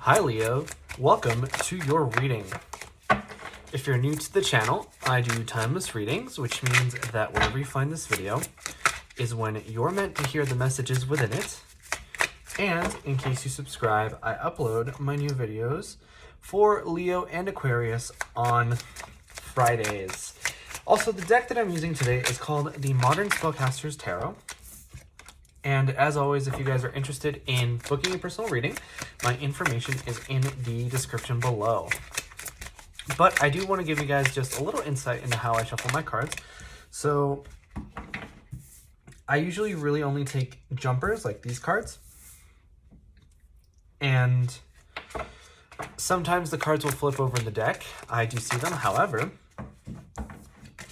Hi Leo, welcome to your reading. If you're new to the channel, I do timeless readings, which means that whenever you find this video is when you're meant to hear the messages within it. And in case you subscribe, I upload my new videos for Leo and Aquarius on Fridays. Also, the deck that I'm using today is called the Modern Spellcaster's Tarot. And as always, if you guys are interested in booking a personal reading, my information is in the description below. But I do want to give you guys just a little insight into how I shuffle my cards. So I usually really only take jumpers like these cards. And sometimes the cards will flip over in the deck. I do see them. However,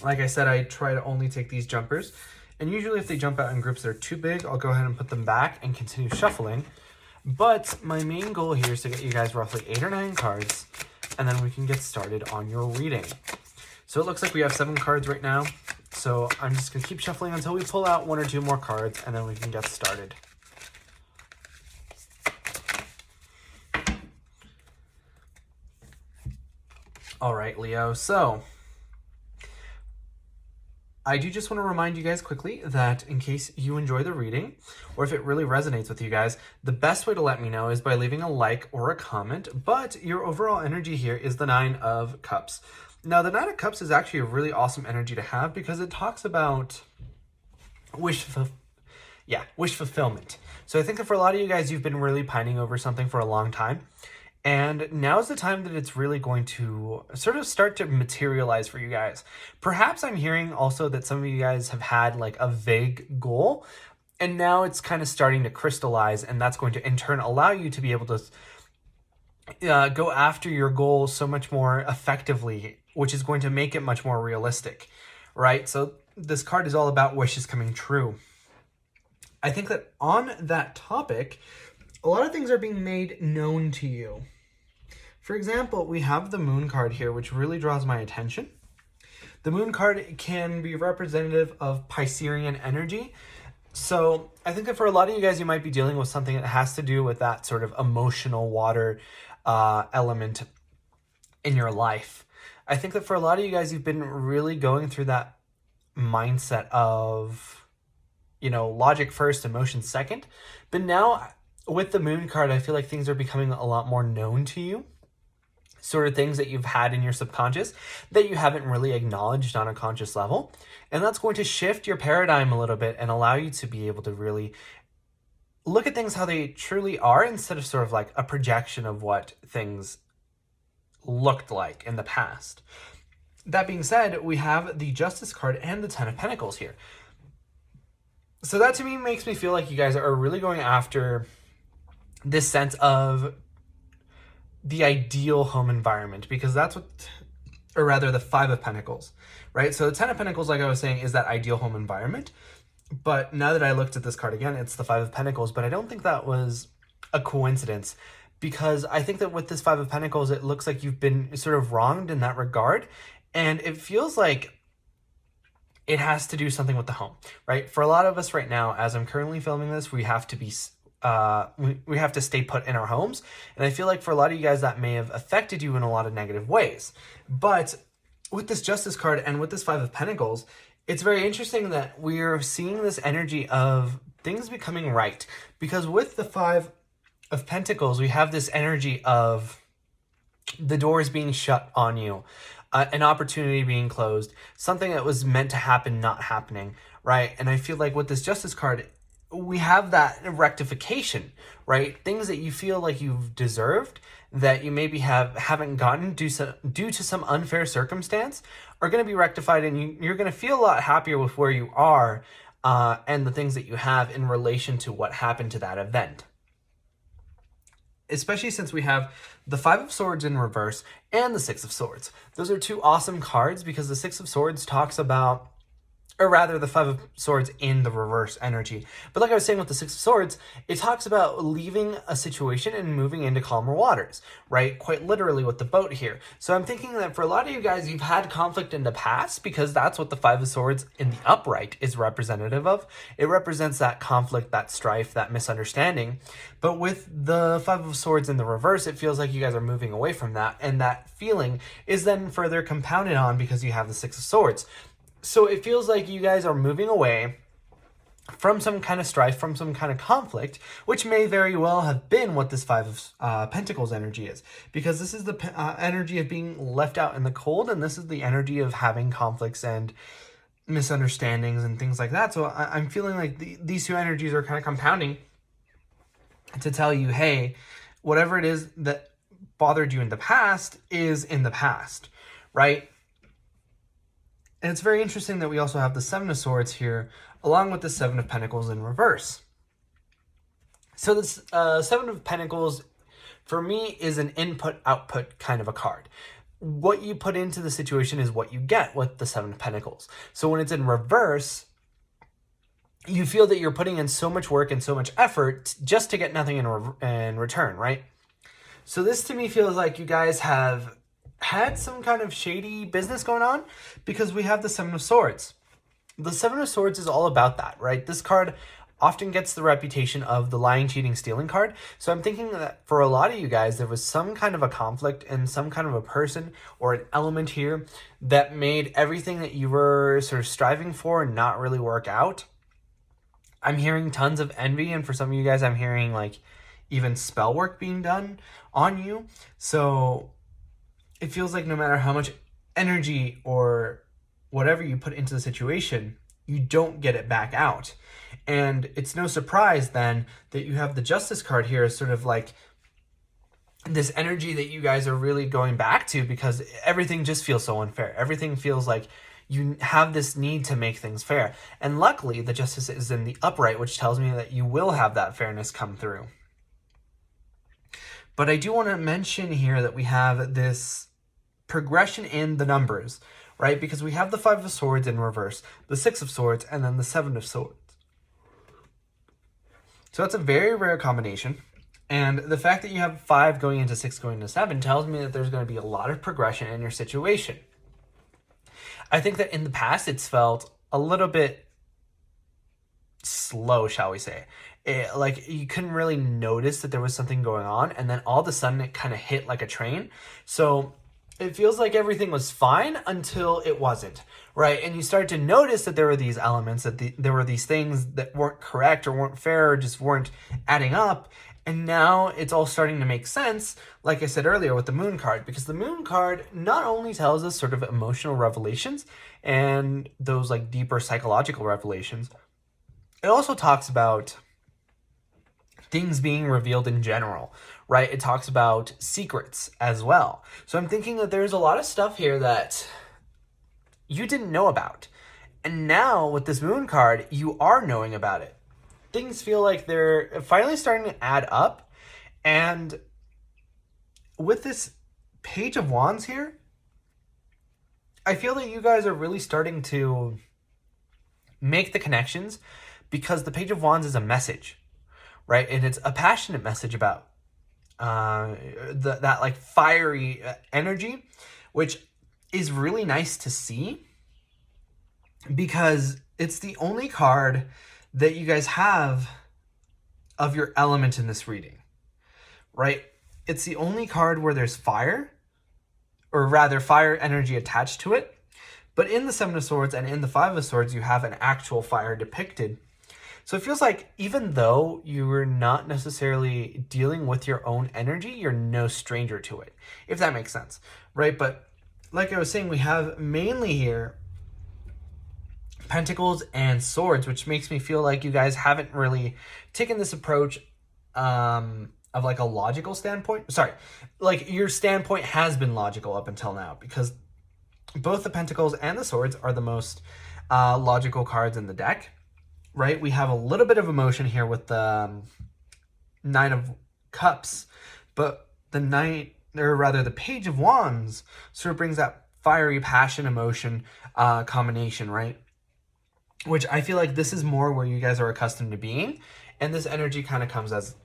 like I said, I try to only take these jumpers. And usually if they jump out in groups that are too big, I'll go ahead and put them back and continue shuffling. But my main goal here is to get you guys roughly 8 or 9 cards, and then we can get started on your reading. So it looks like we have 7 cards right now. So I'm just going to keep shuffling until we pull out 1 or 2 more cards, and then we can get started. All right, Leo. So I do just want to remind you guys quickly that in case you enjoy the reading, or if it really resonates with you guys, the best way to let me know is by leaving a like or a comment, but your overall energy here is the 9 of Cups. Now, the 9 of Cups is actually a really awesome energy to have because it talks about wish fulfillment. So I think that for a lot of you guys, you've been really pining over something for a long time. And now's the time that it's really going to sort of start to materialize for you guys. Perhaps I'm hearing also that some of you guys have had like a vague goal, and now it's kind of starting to crystallize, and that's going to in turn allow you to be able to go after your goal so much more effectively, which is going to make it much more realistic, right? So this card is all about wishes coming true. I think that on that topic, a lot of things are being made known to you. For example, we have the Moon card here, which really draws my attention. The Moon card can be representative of Piscean energy. So I think that for a lot of you guys, you might be dealing with something that has to do with that sort of emotional water element in your life. I think that for a lot of you guys, you've been really going through that mindset of, logic first, emotion second. But now with the Moon card, I feel like things are becoming a lot more known to you. Sort of things that you've had in your subconscious that you haven't really acknowledged on a conscious level. And that's going to shift your paradigm a little bit and allow you to be able to really look at things how they truly are instead of sort of like a projection of what things looked like in the past. That being said, we have the Justice card and the 10 of Pentacles here. So that to me makes me feel like you guys are really going after this sense of the ideal home environment, because that's the 5 of Pentacles, right? So the 10 of Pentacles, like I was saying, is that ideal home environment. But now that I looked at this card again, it's the 5 of Pentacles, but I don't think that was a coincidence, because I think that with this 5 of Pentacles, it looks like you've been sort of wronged in that regard. And it feels like it has to do something with the home, right? For a lot of us right now, as I'm currently filming this, we have to be we have to stay put in our homes. And I feel like for a lot of you guys, that may have affected you in a lot of negative ways. But with this Justice card and with this 5 of Pentacles, it's very interesting that we're seeing this energy of things becoming right. Because with the 5 of Pentacles, we have this energy of the doors being shut on you, an opportunity being closed, something that was meant to happen not happening, right? And I feel like with this Justice card, we have that rectification, right? Things that you feel like you've deserved that you maybe haven't gotten due to some unfair circumstance are going to be rectified, and you're going to feel a lot happier with where you are and the things that you have in relation to what happened to that event. Especially since we have the 5 of Swords in reverse and the 6 of Swords. Those are 2 awesome cards because the 6 of Swords talks about or rather the Five of Swords in the reverse energy. But like I was saying with the Six of Swords, it talks about leaving a situation and moving into calmer waters, right? Quite literally with the boat here. So I'm thinking that for a lot of you guys, you've had conflict in the past, because that's what the Five of Swords in the upright is representative of. It represents that conflict, that strife, that misunderstanding. But with the Five of Swords in the reverse, it feels like you guys are moving away from that, and that feeling is then further compounded on because you have the Six of Swords. So it feels like you guys are moving away from some kind of strife, from some kind of conflict, which may very well have been what this Five of Pentacles energy is. Because this is the energy of being left out in the cold, and this is the energy of having conflicts and misunderstandings and things like that. So I'm feeling like these two energies are kind of compounding to tell you, hey, whatever it is that bothered you in the past is in the past, right? And it's very interesting that we also have the Seven of Swords here, along with the Seven of Pentacles in reverse. So this Seven of Pentacles, for me, is an input-output kind of a card. What you put into the situation is what you get with the Seven of Pentacles. So when it's in reverse, you feel that you're putting in so much work and so much effort just to get nothing in return, right? So this to me feels like you guys have had some kind of shady business going on, because we have the Seven of Swords. The Seven of Swords is all about that, right? This card often gets the reputation of the lying, cheating, stealing card. So I'm thinking that for a lot of you guys, there was some kind of a conflict and some kind of a person or an element here that made everything that you were sort of striving for not really work out. I'm hearing tons of envy, and for some of you guys, I'm hearing like even spell work being done on you. So it feels like no matter how much energy or whatever you put into the situation, you don't get it back out. And it's no surprise then that you have the Justice card here as sort of like this energy that you guys are really going back to, because everything just feels so unfair. Everything feels like you have this need to make things fair. And luckily, the Justice is in the upright, which tells me that you will have that fairness come through. But I do want to mention here that we have this progression in the numbers, right? Because we have the Five of Swords in reverse, the Six of Swords, and then the Seven of Swords. So that's a very rare combination. And the fact that you have 5 going into 6 going into 7 tells me that there's going to be a lot of progression in your situation. I think that in the past, it's felt a little bit slow, shall we say. Like you couldn't really notice that there was something going on, and then all of a sudden it kind of hit like a train. So it feels like everything was fine until it wasn't, right? And you start to notice that there were these elements, that there were these things that weren't correct or weren't fair or just weren't adding up. And now it's all starting to make sense, like I said earlier with the Moon card, because the Moon card not only tells us sort of emotional revelations and those like deeper psychological revelations, it also talks about things being revealed in general, right? It talks about secrets as well. So I'm thinking that there's a lot of stuff here that you didn't know about. And now with this Moon card, you are knowing about it. Things feel like they're finally starting to add up. And with this Page of Wands here, I feel that you guys are really starting to make the connections, because the Page of Wands is a message, right? And it's a passionate message about that like fiery energy, which is really nice to see, because it's the only card that you guys have of your element in this reading, right? It's the only card where there's fire, or rather fire energy attached to it. But in the Seven of Swords and in the Five of Swords, you have an actual fire depicted. So it feels like even though you're not necessarily dealing with your own energy, you're no stranger to it, if that makes sense, right? But like I was saying, we have mainly here Pentacles and Swords, which makes me feel like you guys haven't really taken this approach of like a logical standpoint. Sorry, like your standpoint has been logical up until now, because both the Pentacles and the Swords are the most logical cards in the deck, right? We have a little bit of emotion here with the Nine of Cups, but the Page of Wands sort of brings that fiery passion, emotion combination, right? which I feel like this is more where you guys are accustomed to being. And this energy kind of comes as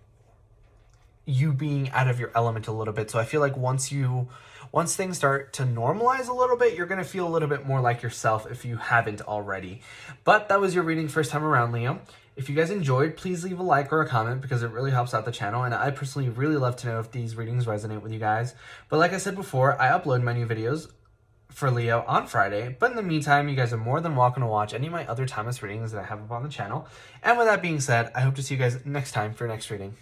you being out of your element a little bit. So I feel like once things start to normalize a little bit, you're going to feel a little bit more like yourself if you haven't already. But that was your reading first time around, Leo. If you guys enjoyed, please leave a like or a comment because it really helps out the channel. And I personally really love to know if these readings resonate with you guys. But like I said before, I upload my new videos for Leo on Friday. But in the meantime, you guys are more than welcome to watch any of my other timeless readings that I have up on the channel. And with that being said, I hope to see you guys next time for your next reading.